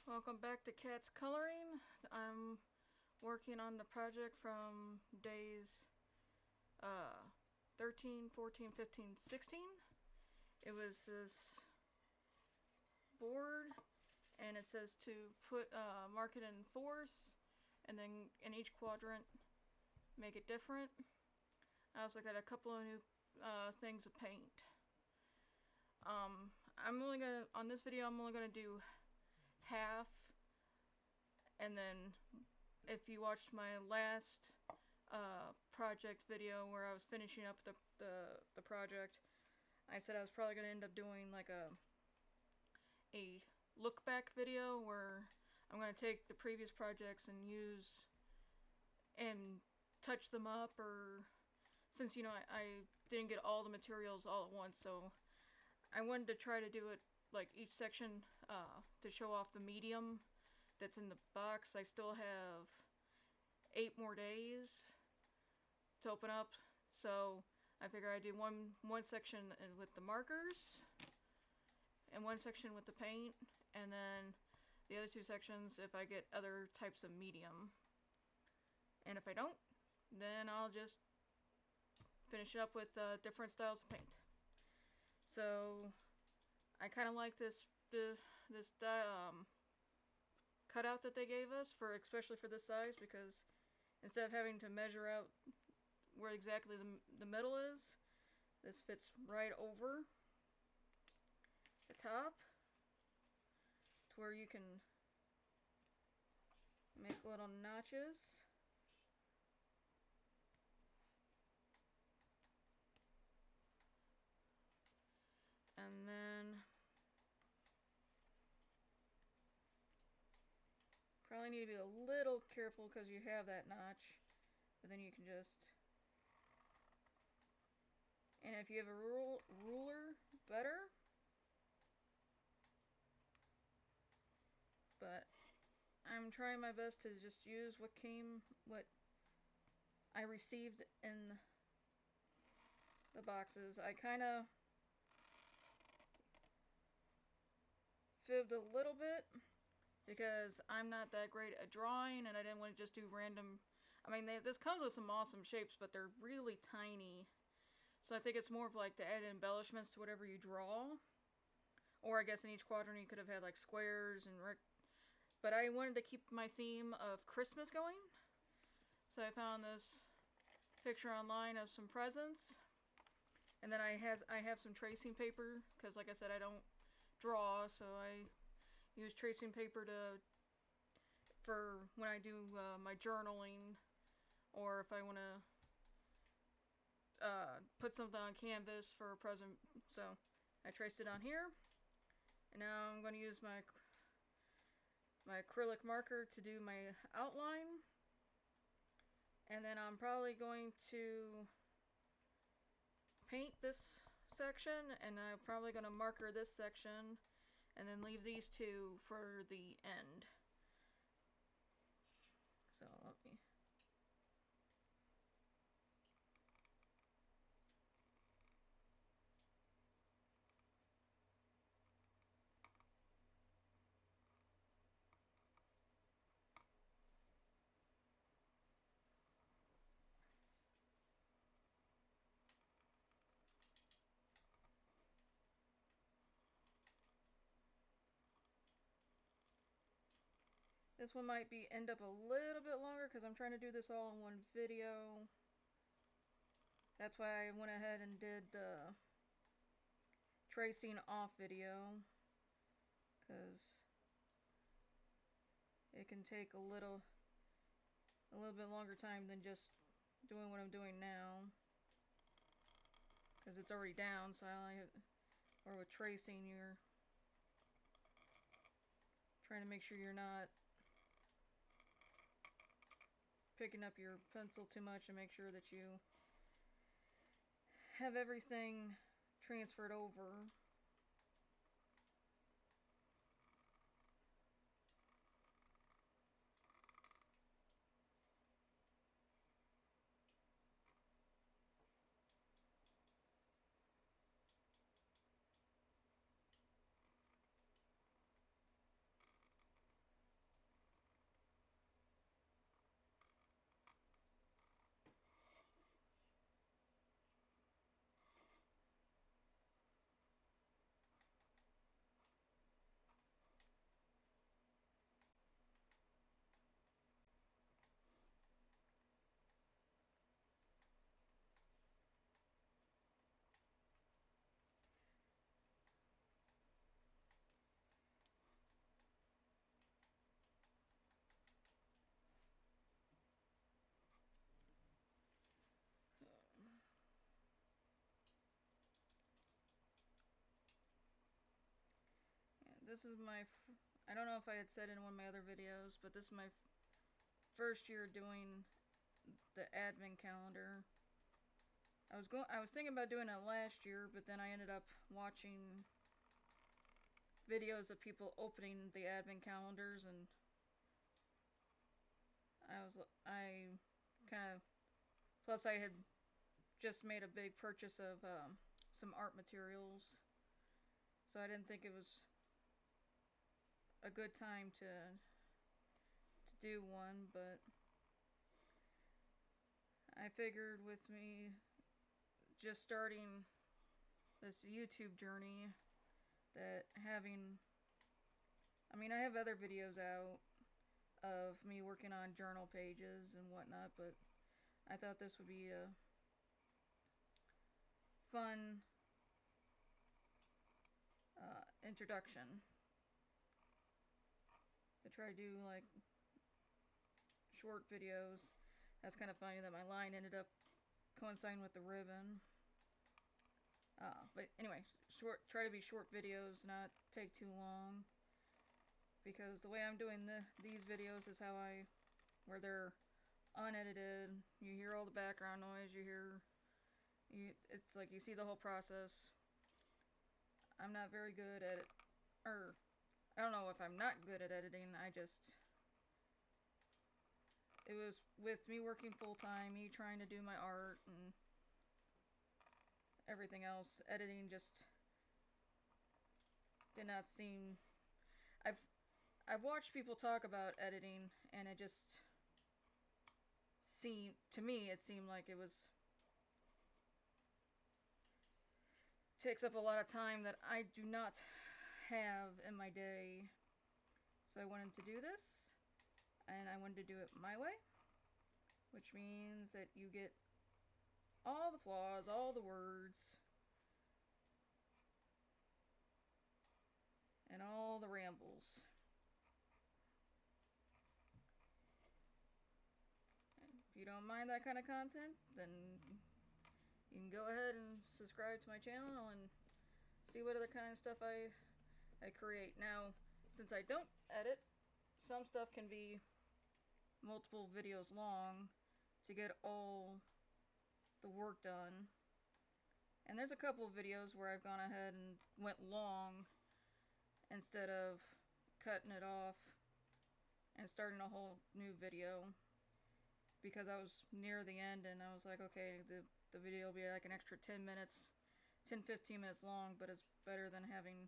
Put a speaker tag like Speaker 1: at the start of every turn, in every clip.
Speaker 1: Welcome back to Cat's Coloring. I'm working on the project from days 13, 14, 15, 16. It was this board, and it says to put mark it in force, and then in each quadrant make it different. I also got a couple of new things of paint. On this video I'm only gonna do half, and then if you watched my last project video where I was finishing up the project, I said I was probably gonna end up doing like a look back video where I'm gonna take the previous projects and use and touch them up, or since I didn't get all the materials all at once, so I wanted to try to do it like each section to show off the medium that's in the box. I still have 8 more days to open up, so I figure I'd do one section with the markers and one section with the paint, and then the other 2 sections if I get other types of medium. And if I don't, then I'll just finish it up with different styles of paint. So I kind of like this cutout that they gave us, especially for this size, because instead of having to measure out where exactly the middle is, this fits right over the top to where you can make little notches. And then probably need to be a little careful because you have that notch, but then you can just, and if you have a ruler, better. But I'm trying my best to just use what I received in the boxes. I kind of fibbed a little bit because I'm not that great at drawing, and I didn't want to just do random. I mean, this comes with some awesome shapes, but they're really tiny. So I think it's more of like to add embellishments to whatever you draw. Or I guess in each quadrant you could have had like squares and but I wanted to keep my theme of Christmas going. So I found this picture online of some presents. And then I have some tracing paper, because like I said, I don't draw, so I use tracing paper for when I do my journaling, or if I want to put something on canvas for a present. So I traced it on here, and now I'm going to use my acrylic marker to do my outline, and then I'm probably going to paint this section, and I'm probably going to marker this section, and then leave these 2 for the end. So let me... This one might end up a little bit longer because I'm trying to do this all in one video. That's why I went ahead and did the tracing off video, because it can take a little bit longer time than just doing what I'm doing now, because it's already down. So or with tracing, you're trying to make sure you're not picking up your pencil too much, and make sure that you have everything transferred over. this is I don't know if I had said in one of my other videos, but this is my first year doing the Advent calendar. I was thinking about doing it last year, but then I ended up watching videos of people opening the Advent calendars, and I kind of, plus I had just made a big purchase of some art materials, so I didn't think it was a good time to do one, but I figured with me just starting this YouTube journey that I have other videos out of me working on journal pages and whatnot, but I thought this would be a fun introduction to try to do like short videos. That's kind of funny that my line ended up coinciding with the ribbon. But anyway, try to be short videos, not take too long, because the way I'm doing these videos is where they're unedited. You hear all the background noise. It's like you see the whole process. I'm not very good at it, or I don't know if I'm not good at editing. It was with me working full time, me trying to do my art and everything else. Editing just did not seem. I've watched people talk about editing, and it just to me it seemed like it takes up a lot of time that I do not have in my day. So I wanted to do this, and I wanted to do it my way, which means that you get all the flaws, all the words, and all the rambles. And if you don't mind that kind of content, then you can go ahead and subscribe to my channel and see what other kind of stuff I create. Now, since I don't edit, some stuff can be multiple videos long to get all the work done. And there's a couple of videos where I've gone ahead and went long instead of cutting it off and starting a whole new video, because I was near the end and I was like, okay, the video will be like an extra 10 15 minutes long, but it's better than having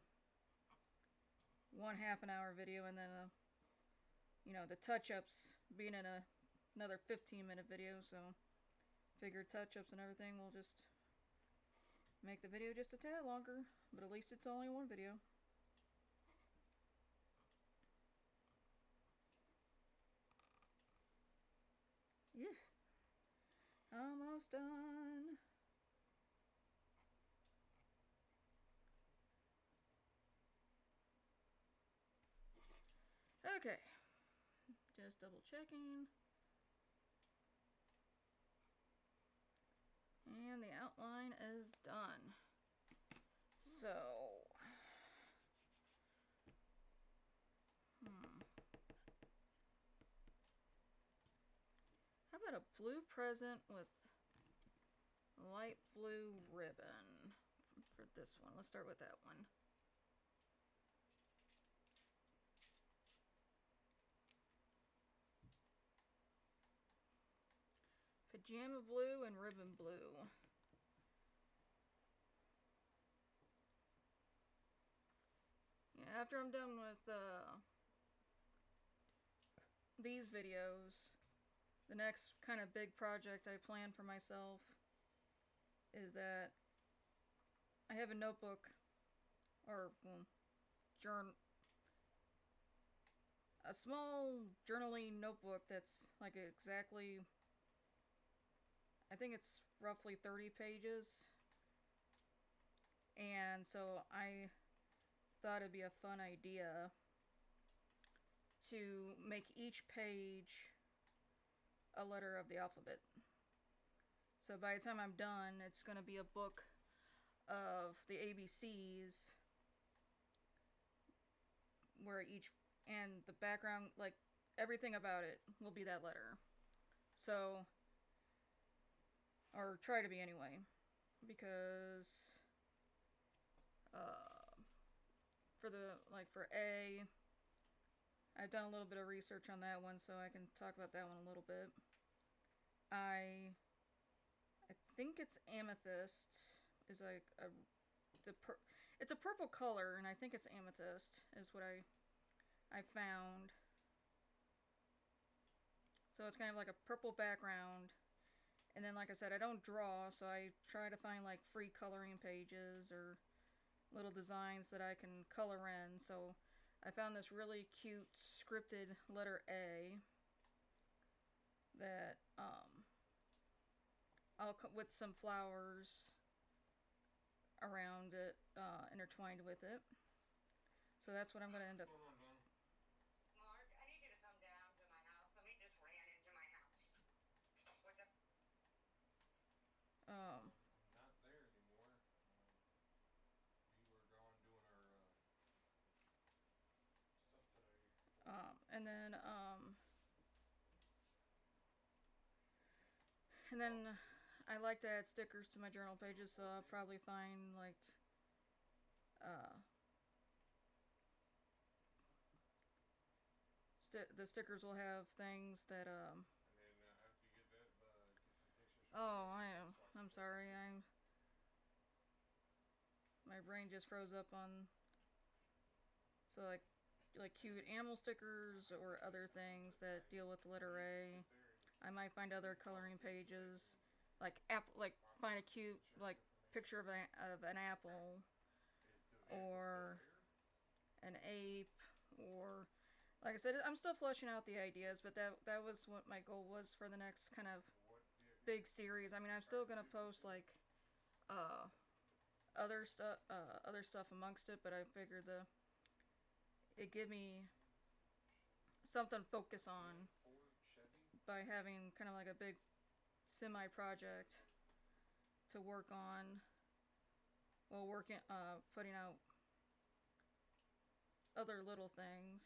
Speaker 1: one half an hour video and then the touch-ups being in another 15-minute video. So figured touch-ups and everything will just make the video just a tad longer, but at least it's only one video. Yeah. Almost done. Okay. Just double checking. And the outline is done. So, how about a blue present with light blue ribbon for this one? Let's start with that one. Pajama blue and ribbon blue. Yeah, after I'm done with these videos, the next kind of big project I plan for myself is that I have a notebook, or a small journaling notebook that's like exactly, I think it's roughly 30 pages. And so I thought it'd be a fun idea to make each page a letter of the alphabet. So by the time I'm done, it's going to be a book of the ABCs where each, and the background, like everything about it will be that letter. So, or try to be anyway, because for the, like for A, I've done a little bit of research on that one, so I can talk about that one a little bit. I think it's amethyst is like it's a purple color, and I think it's amethyst is what I found. So it's kind of like a purple background, and then like I said, I don't draw, so I try to find like free coloring pages or little designs that I can color in. So I found this really cute scripted letter A that with some flowers around it, intertwined with it. So that's what I'm going to end up.
Speaker 2: Mark, I need you to come down to my house. Somebody just ran into my house. What the?
Speaker 1: Um,
Speaker 3: I'm not there anymore. We were gone doing our stuff today.
Speaker 1: and then and then I like to add stickers to my journal pages, so I'll probably find like uh, the stickers will have things that
Speaker 3: And then after you get that, get some pictures.
Speaker 1: Oh, I'm sorry. My brain just froze up on. So like cute animal stickers or other things that deal with the letter A. I might find other coloring pages, like find a cute like picture of an apple or an ape, or like I said, I'm still fleshing out the ideas, but that was what my goal was for the next kind of big series. I mean, I'm still gonna post like uh other stuff amongst it, but I figured it give me something to focus on by having kind of like a big semi project to work on while putting out other little things.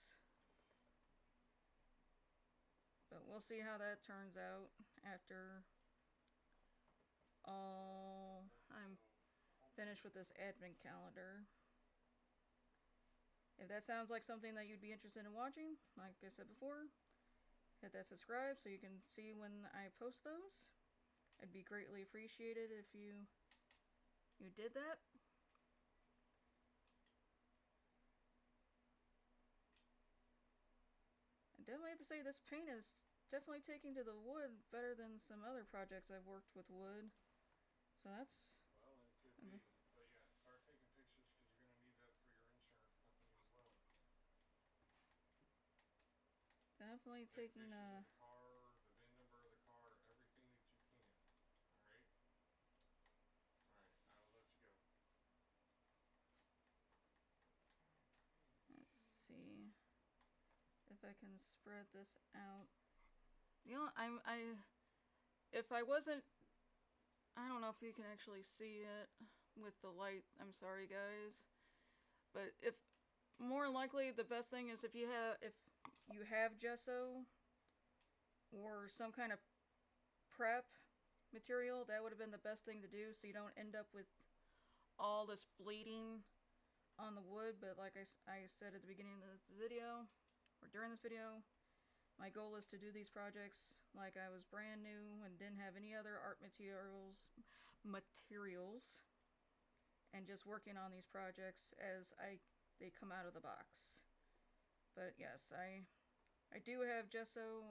Speaker 1: But we'll see how that turns out after all I'm finished with this advent calendar. If that sounds like something that you'd be interested in watching, like I said before, hit that subscribe so you can see when I post those. It'd be greatly appreciated if you did that. I definitely have to say this paint is definitely taking to the wood better than some other projects I've worked with wood. So that's.
Speaker 3: Well, it could be. But yeah, start taking pictures because you're going to need that for your insurance company as well.
Speaker 1: Definitely
Speaker 3: Take
Speaker 1: taking
Speaker 3: pictures of the car, the VIN number of the car, everything that you can. Alright? Alright, I will let you go.
Speaker 1: Let's see if I can spread this out. You know, if I wasn't, I don't know if you can actually see it with the light. I'm sorry, guys, but if more likely, the best thing is if you have gesso or some kind of prep material, that would have been the best thing to do, so you don't end up with all this bleeding on the wood. But like I said at the beginning of this video, or during this video, my goal is to do these projects like I was brand new and didn't have any other art materials, and just working on these projects as they come out of the box. But yes, I do have gesso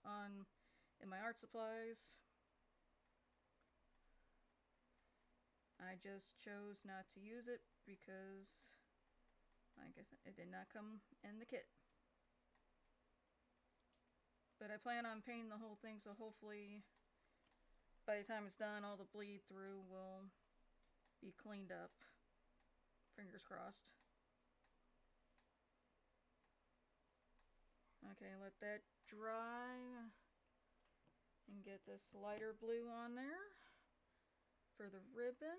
Speaker 1: in my art supplies. I just chose not to use it because, like I said, it did not come in the kit. But I plan on painting the whole thing, so hopefully by the time it's done, all the bleed through will be cleaned up. Fingers crossed. Okay, let that dry and get this lighter blue on there for the ribbon.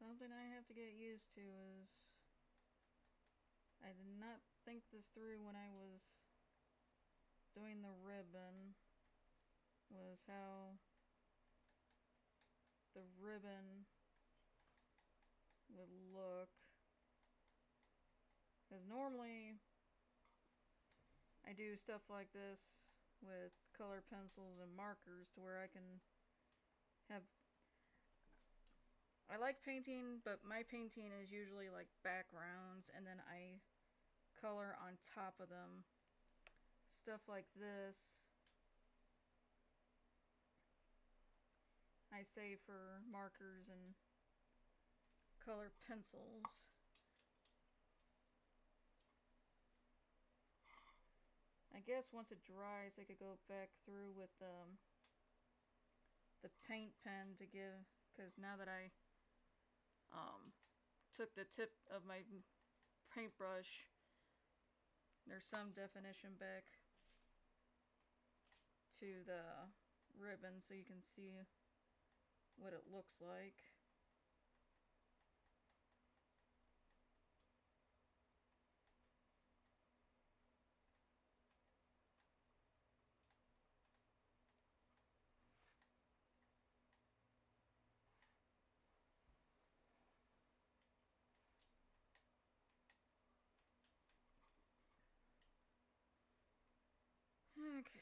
Speaker 1: Something I have to get used to is I did not think this through when I was doing the ribbon, was how the ribbon would look. Because normally I do stuff like this with color pencils and markers to where I can have. I like painting, but my painting is usually like backgrounds and then I color on top of them. Stuff like this I save for markers and color pencils. I guess once it dries, I could go back through with the paint pen to give, because now that I took the tip of my paintbrush, there's some definition back to the ribbon so you can see what it looks like. Okay.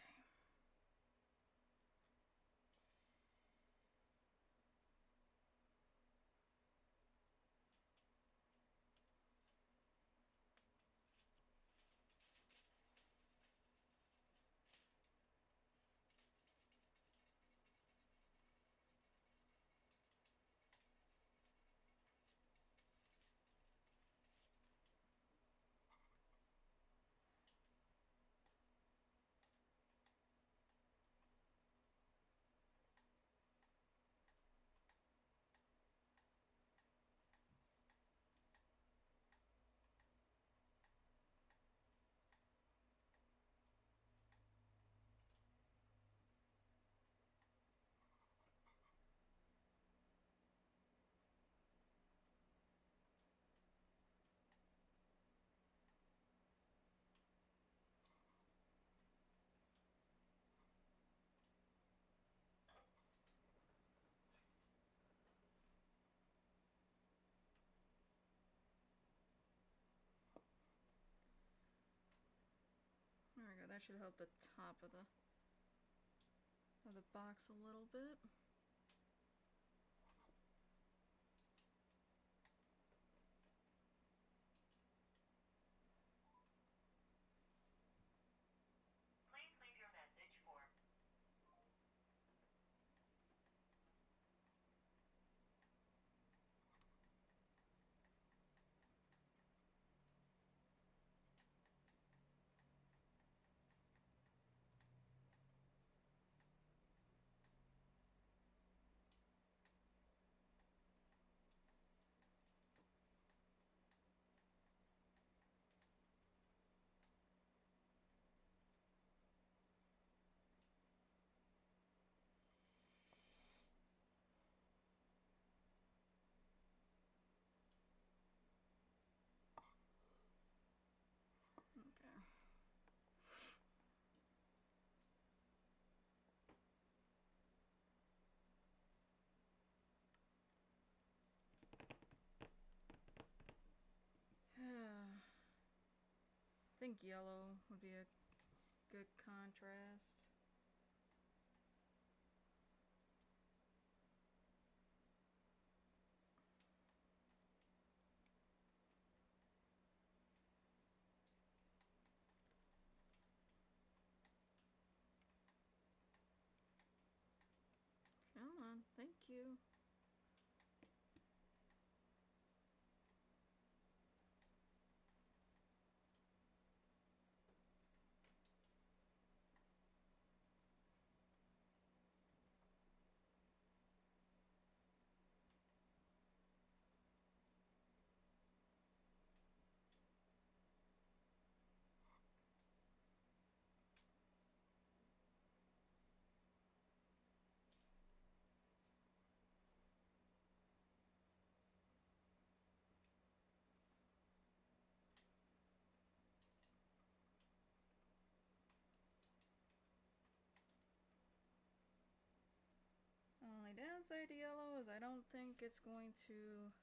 Speaker 1: There we go. That should help the top of the box a little bit.
Speaker 2: Please leave your message for
Speaker 1: Okay. I think yellow would be a good contrast. Come on, thank you. downside to yellow is I don't think it's going to...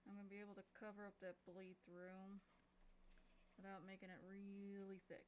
Speaker 1: I'm going to be able to cover up that bleed through without making it really thick.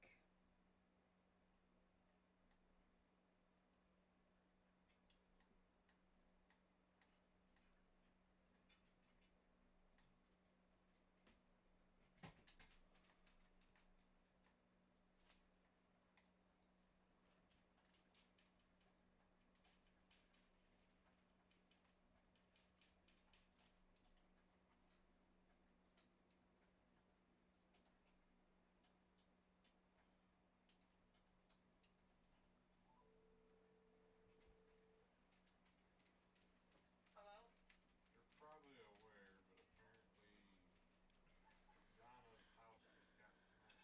Speaker 2: Hello?
Speaker 3: You're probably aware, but apparently Donna's house just got smashed into.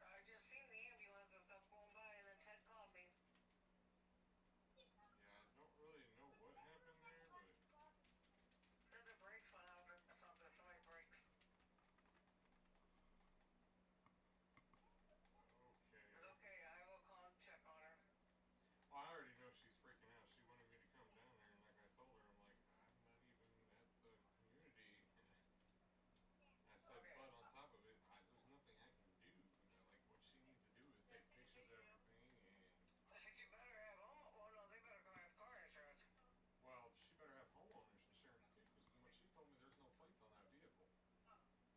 Speaker 2: I just seen the ambulance and stuff going by, and then Ted called me.
Speaker 3: Yeah, I don't really know what happened there, but
Speaker 2: Said the brakes went out or something, somebody's brakes. But
Speaker 3: okay.
Speaker 2: okay, I will call and check on her.
Speaker 3: Well, I already know she's freaking out. She wanted me to come down there, and like I told her, I'm like, I'm not even at the community. I said,
Speaker 2: Okay.
Speaker 3: but on top of it, there's nothing I can do. Like, what she needs to do is take pictures of everything, and
Speaker 2: I said you better have home. Well, no, they better go have car insurance.
Speaker 3: well, she better have homeowners insurance too, because from what she told me, there's no plates on that vehicle,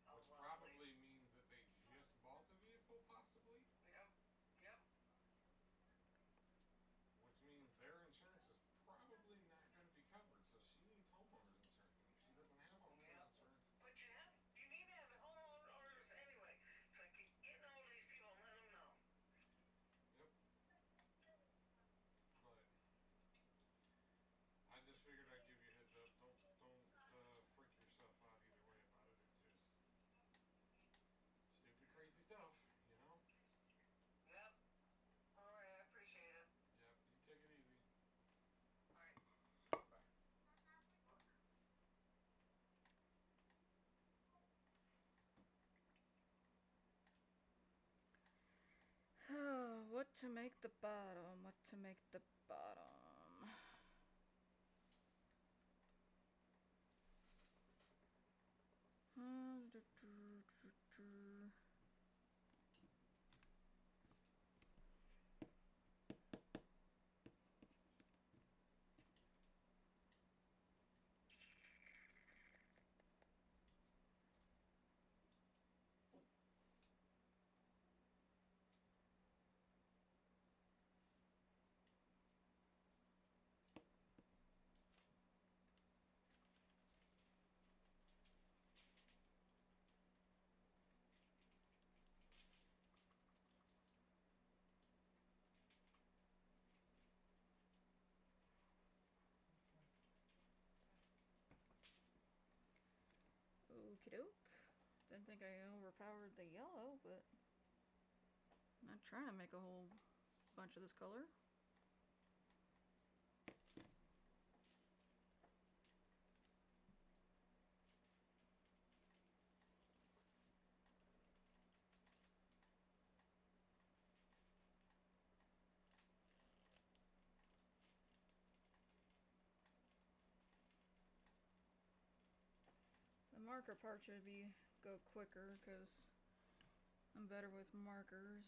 Speaker 2: Oh,
Speaker 3: which
Speaker 2: well,
Speaker 3: probably means that they just bought the vehicle, possibly,
Speaker 2: Yep. Yep.
Speaker 3: which means their insurance is probably not going to be covered. So she needs homeowners insurance, and if she doesn't have homeowners
Speaker 2: Yep.
Speaker 3: insurance,
Speaker 2: But you need to have the homeowners anyway. So keep getting all these people and let them know.
Speaker 3: yep. But I just figured I'd give you a heads up. Don't freak yourself out either way about it. It just stupid, crazy stuff, you know.
Speaker 2: Yep. All right, I appreciate it.
Speaker 3: Yep. You take it easy.
Speaker 2: All right.
Speaker 3: Bye.
Speaker 1: What to make the bottom? What to make the bottom? Okie doke. Didn't think I overpowered the yellow, but I'm not trying to make a whole bunch of this color. The marker part should go quicker because I'm better with markers.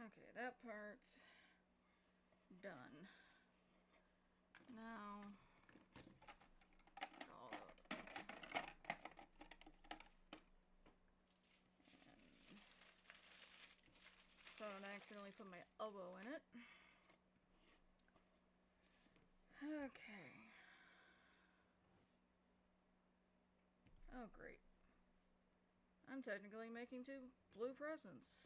Speaker 1: Okay, that part's done. Now, all of it. So I don't accidentally put my elbow in it. Okay. Oh, great. I'm technically making 2 blue presents.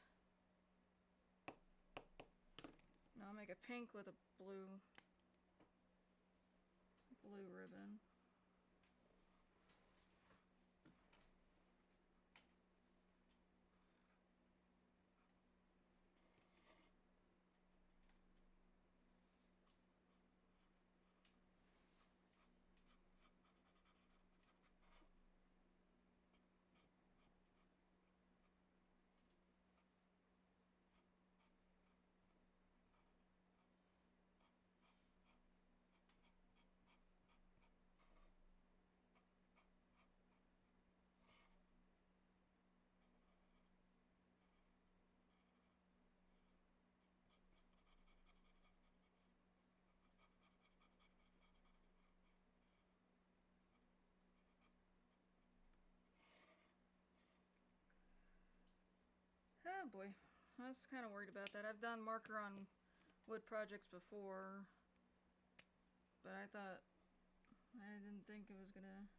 Speaker 1: Now I'll make a pink with a blue ribbon. Oh boy, I was kind of worried about that. I've done marker on wood projects before, but I didn't think it was gonna.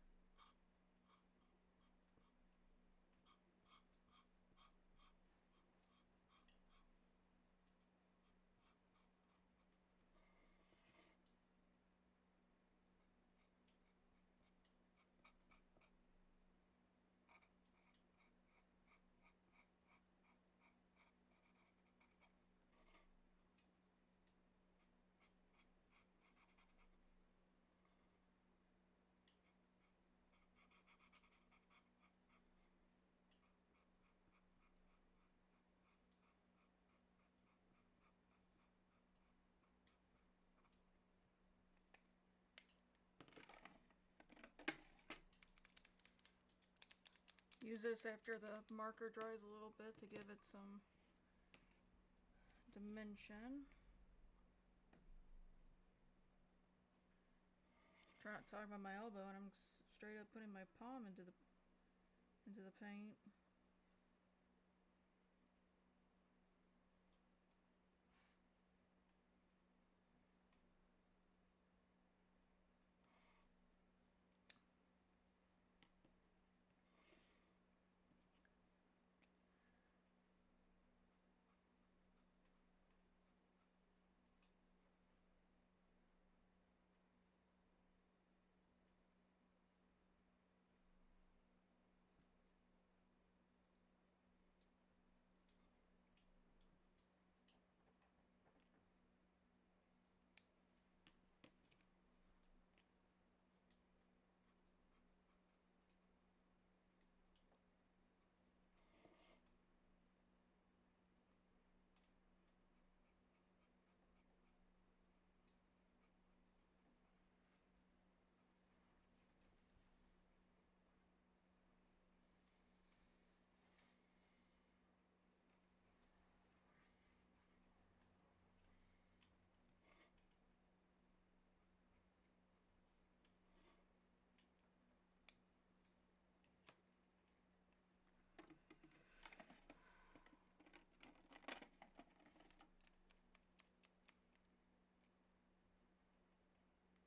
Speaker 1: Use this after the marker dries a little bit to give it some dimension. Trying to talk about my elbow, and I'm straight up putting my palm into the paint.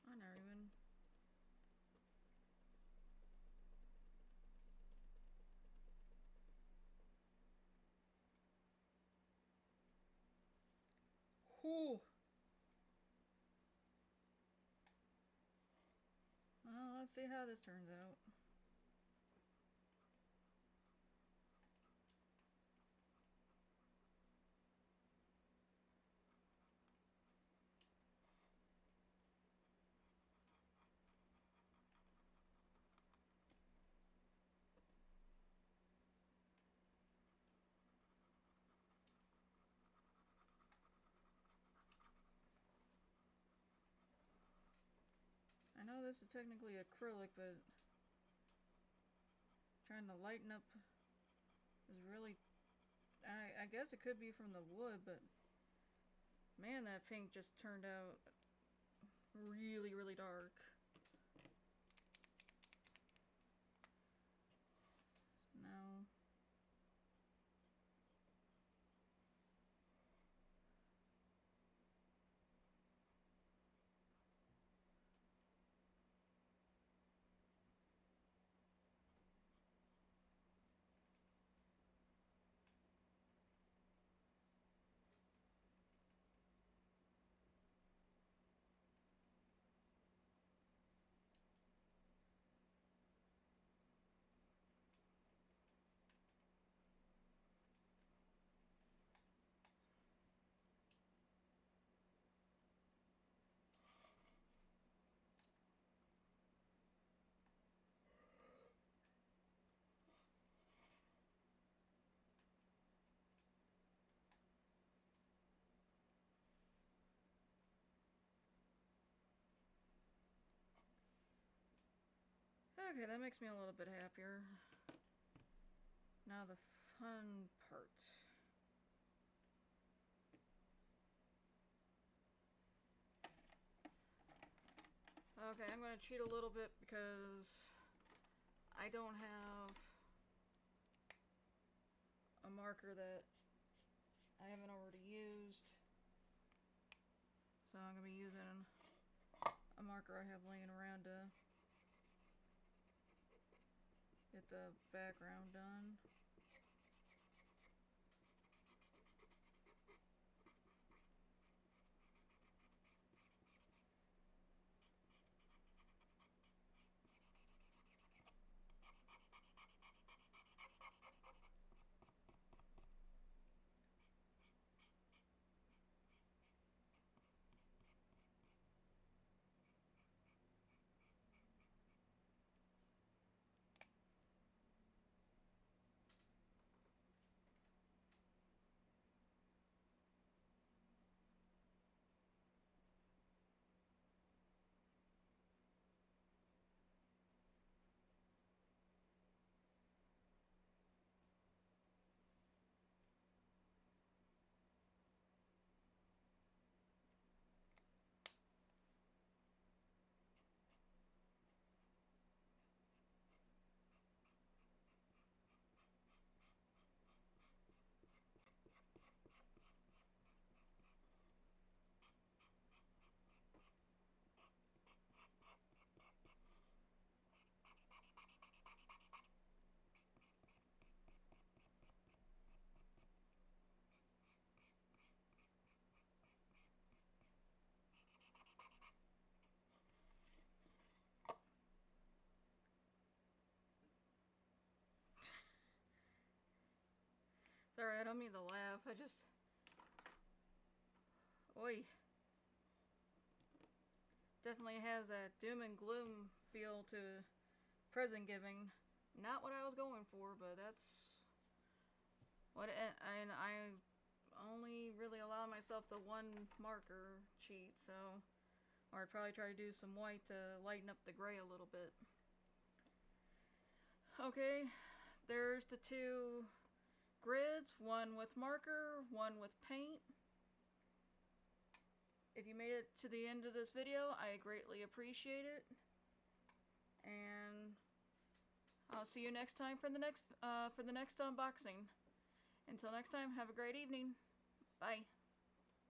Speaker 1: I never even. Whew. Well, let's see how this turns out. I know this is technically acrylic, but trying to lighten up is really I guess it could be from the wood, but man, that pink just turned out really, really dark. No. Okay, that makes me a little bit happier. Now the fun part. Okay, I'm gonna cheat a little bit because I don't have a marker that I haven't already used. So I'm gonna be using a marker I have laying around to get the background done. Sorry, I don't mean to laugh. I just. Oi. Definitely has that doom and gloom feel to present giving. Not what I was going for, but that's what. And I only really allow myself the one marker cheat, so. Or I'd probably try to do some white to lighten up the gray a little bit. Okay, there's the two grids, one with marker, one with paint. If you made it to the end of this video, I greatly appreciate it. And I'll see you next time for the next unboxing. Until next time, have a great evening. Bye.